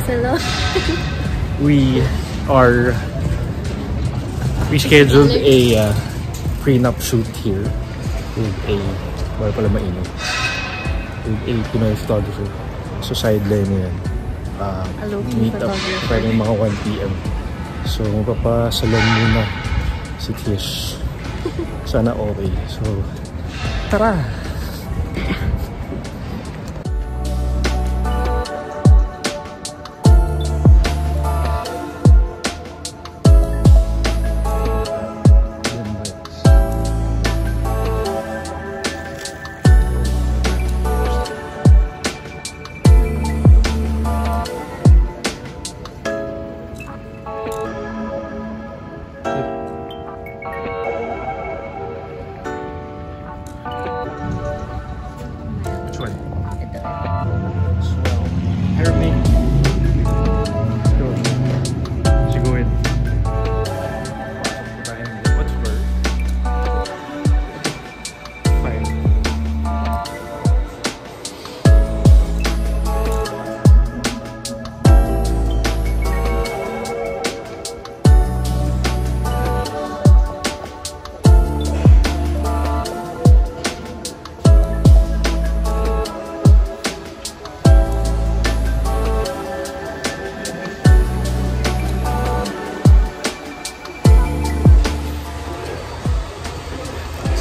Hello. We scheduled a prenup shoot here with a with a Pinoy photographer. So sideline na yan. Meet up parang mga 1 PM. So mapapasalon muna si Tish. Sana okay. So tara!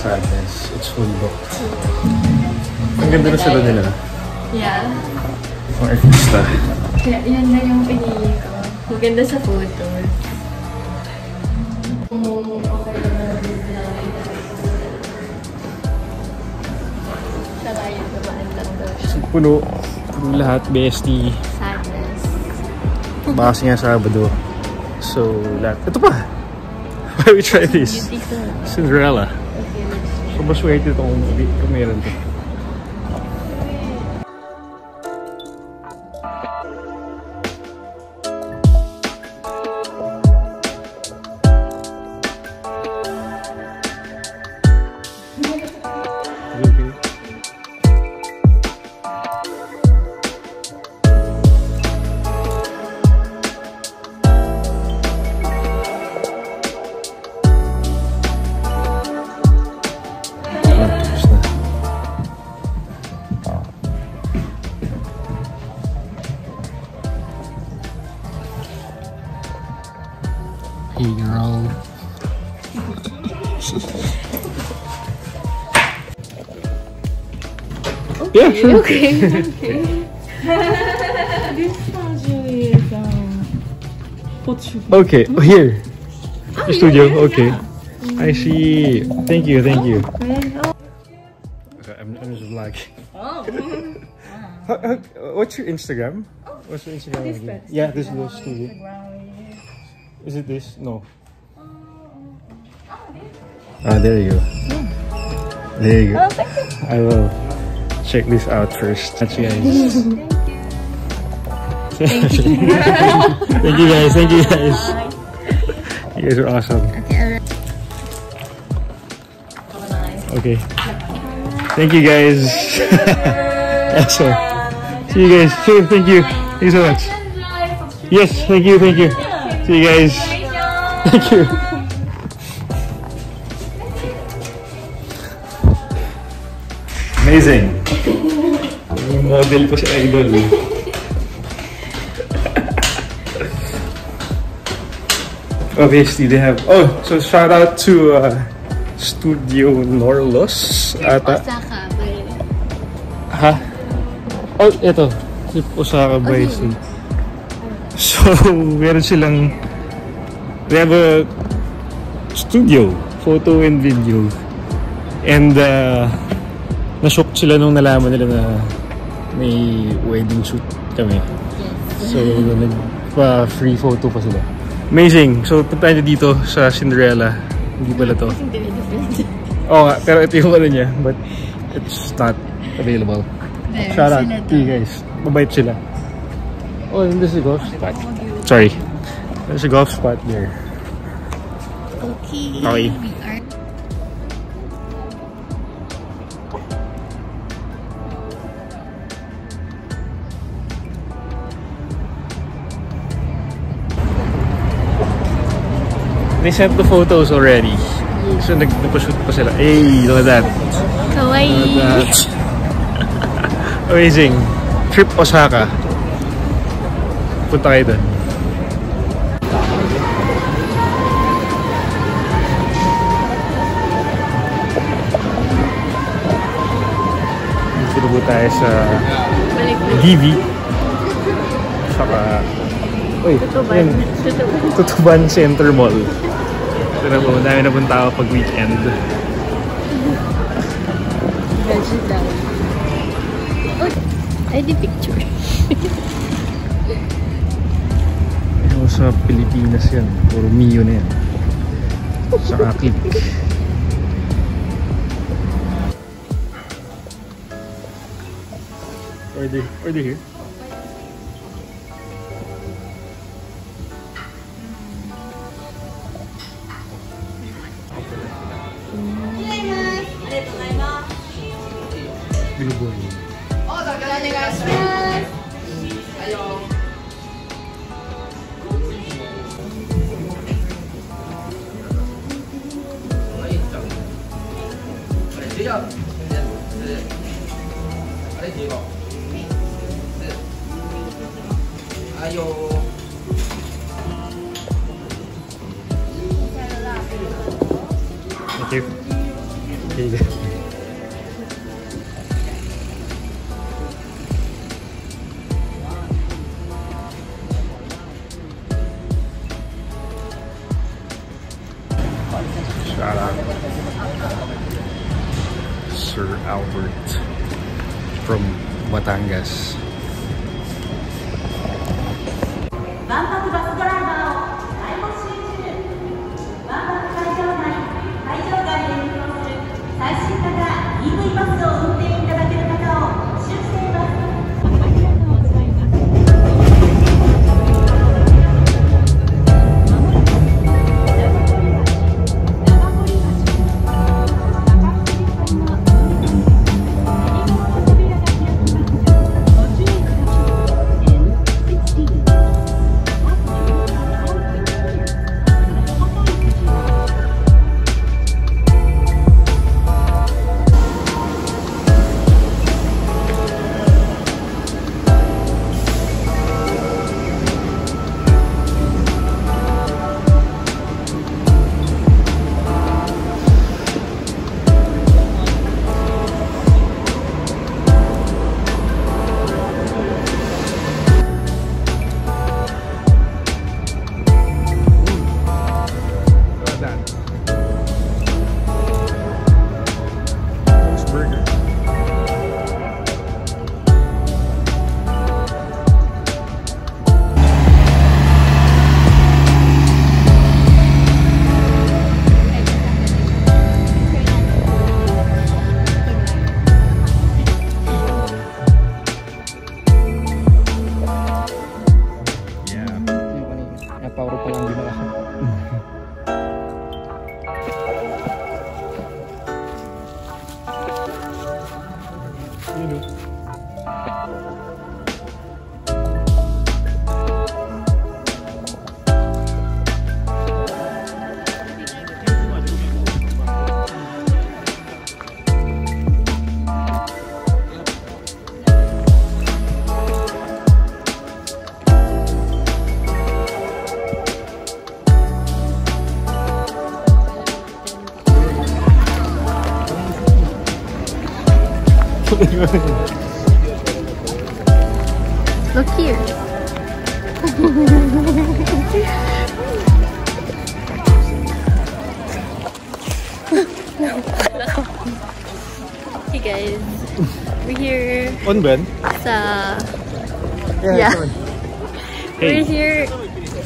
Sadness. It's full booked. Ang ganda na sila nila. Yeah. Ang artista. Kaya yan na yung pinili ko. Ang ganda sa photos. Sarayan naman lang daw siya. Puno. Puno lahat. BSD. Sadness. Baka kasi nga Sabado. So, lahat. Ito pa! Why we try this? Cinderella. So, maswerte ito kung meron ito. Hey girl. Okay, Yeah, sure. Okay. This actually is Portugal. Okay, here. The studio, okay. I see. Thank you, thank you. Okay, I'm just vlogging. What's your Instagram? What's your Instagram? Yeah, this is the studio. Is it this? No. Ah, there you go. There you go. I will check this out first. Thank you guys. Thank you guys. Thank you guys. You guys are awesome. Okay. Thank you guys. Awesome. See you guys soon. Thank you. Thank you so much. Yes. Thank you. Thank you. See you guys. Thank you. Amazing. Yung model ko si Idol. Obviously, they have. Oh, so shout out to Studio Norlos. Ata. Osaka by. Ha? Oh, ito. Osaka by. So, meron silang. They have a studio, photo and video. And na-shock sila nung nalaman nila na may wedding shoot kami. Yes. So, nagpa-free photo pa sila. Amazing! So, punta nyo dito sa Cinderella. Hindi pala to. Oo nga, pero ito yung ano niya. But, it's not available. Shout out to you guys. Mabait sila. Oh, and this is a golf spot. Sorry. There's a golf spot there. Okay. Okay. We are. They sent the photos already. So nagpa-shoot pa sila. Hey, look at that. Kawaii! Look at that. Amazing. Trip Osaka. Punta kayo doon. Dito po tayo sa DV. Saka Tutuban Center Mall. Ito na po, dami na pong tao pag weekend. ID picture. Ano sa Pilipinas yan? Puro Mio na yan. Saka Click. Order here. Binubuhay. Thank you. Here you go. Shout out Sir Albert from Batangas. 万博バスドライバーを大募集中。万博会場内、会場外で運行する最新型 EV バスを運転いただける方を募集しています。ありがとうございます。Look here. Hey guys, we're here On Ben? sa Yeah. Hey. we're here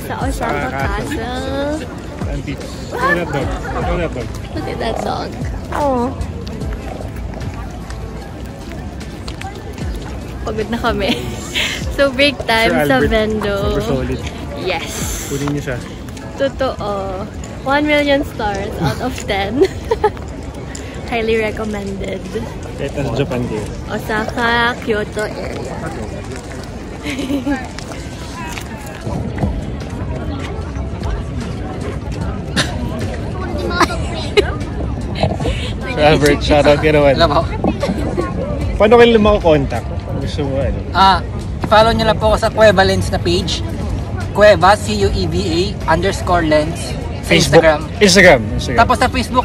sa Osaka Castle. Auntie. Look at that dog. Look at that dog. Look at that dog. Oh. Pagod na kami. So break time Sir sa Albert, Vendo. super solid. Yes. Kunin niyo siya. Totoo. 1 million stars out of 10. Highly recommended. Kahit nasa Japan kayo. Osaka, Kyoto area. Sir Albert, shoutout ka naman. Alam mo? Paano kayo makakontakt? Gusto mo ano? Follow nyo lang po ako sa Cueva Lens na page. Cueva, C-U-E-V-A _lens sa Facebook. Instagram. Instagram. Tapos sa Facebook,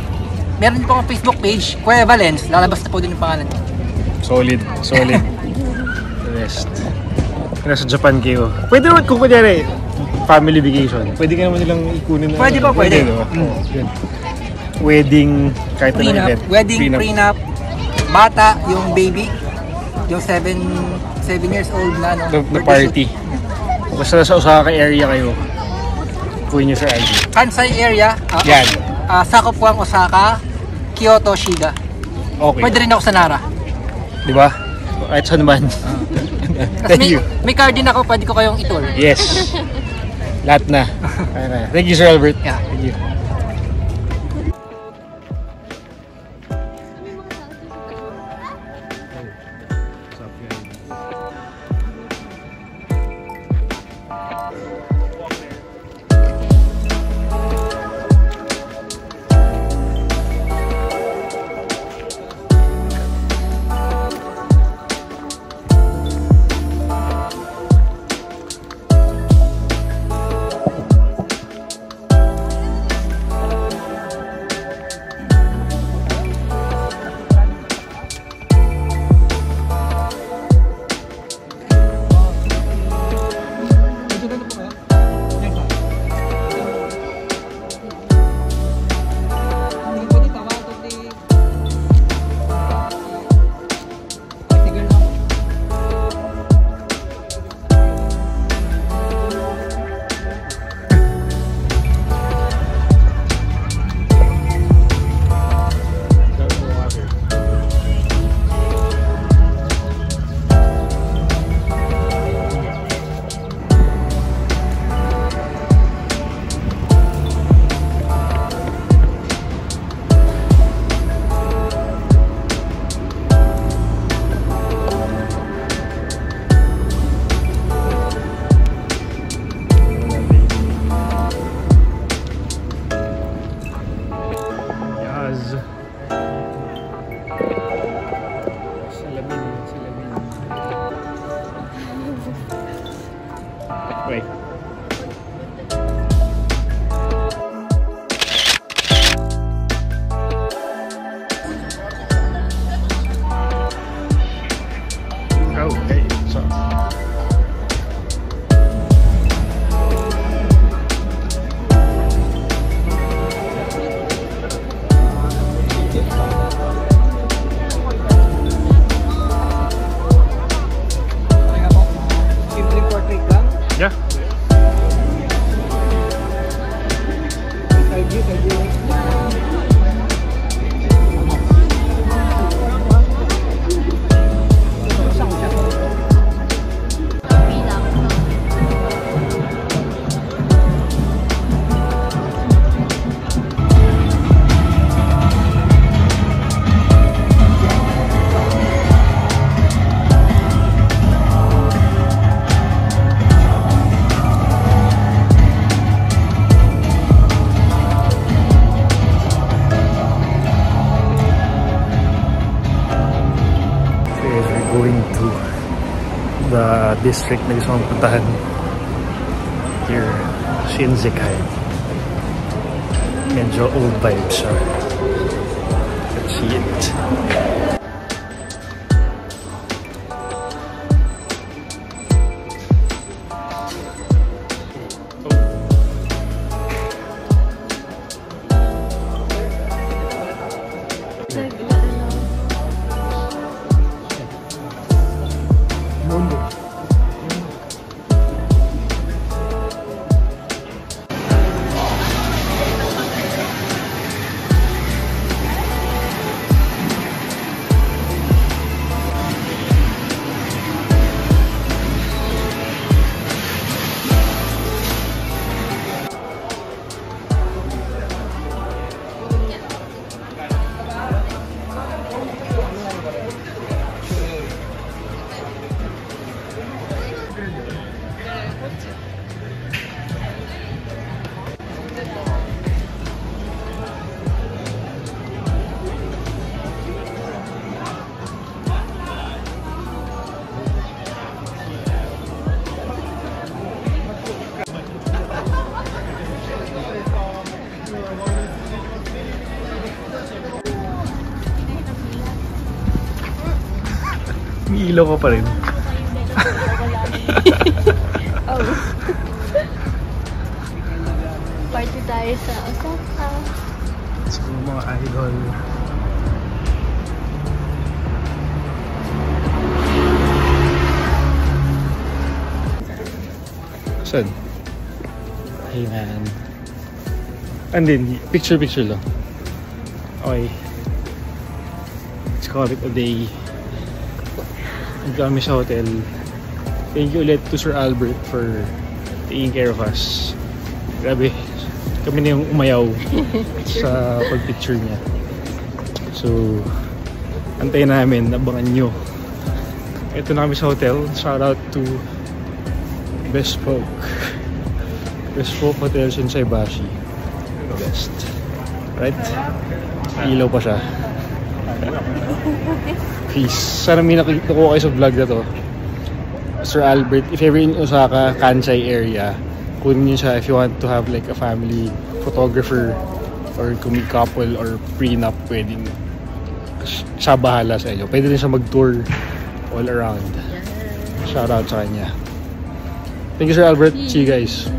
meron din po akong Facebook page, Cueva Lens. Lalabas na po din yung pangalan. Solid. The rest. Nasa Japan kayo. Pwede naman kung kunyari, family vacation. Pwede ka naman nilang ikunin na. Pwede po, pwede. Diba? Good. Wedding, kahit anong event. Wedding, prenup, bata, yung baby, yung 7 years old na The party. Basta nasa Osaka area kayo, kunin nyo sa ID. Kansai area. Yan. Sakop po ang Osaka, Kyoto, Shiga. Okay. Pwede rin ako sa Nara. Diba? Kahit saan man. Thank you. May card din ako, pwede ko kayong itour. Yes. Lahat na. Thank you, Sir Albert. Yeah. Thank you. Wait. Okay, so yeah. Going to the district na gusto mong puntahan here, Shinsekai. Medyo old vibes siya. Let's see it. ilaw ka pa rin. Oh. Party tayo sa Osaka. So, mga idol. Saan? Hey man. And then, picture lang. Okay. Let's call it a day. Nagkami sa hotel. Thank you ulit to Sir Albert for taking care of us. Grabe. Kami na yung umayaw sa pag-picture niya. So, antayin namin, abangan nyo. Ito na kami sa hotel. Shout out to Bespoke. Bespoke Hotels in Saibashi. The best. Right? Ilaw pa siya. Peace. Sana may nakikita ko kayo sa vlog na to. Sir Albert, if ever in Osaka, Kansai area, kunin niyo siya if you want to have like a family photographer or kung may couple or prenup, pwedeng siya bahala sa inyo. Pwede din siya mag-tour all around. Shout out sa kanya. Thank you, Sir Albert. See you guys.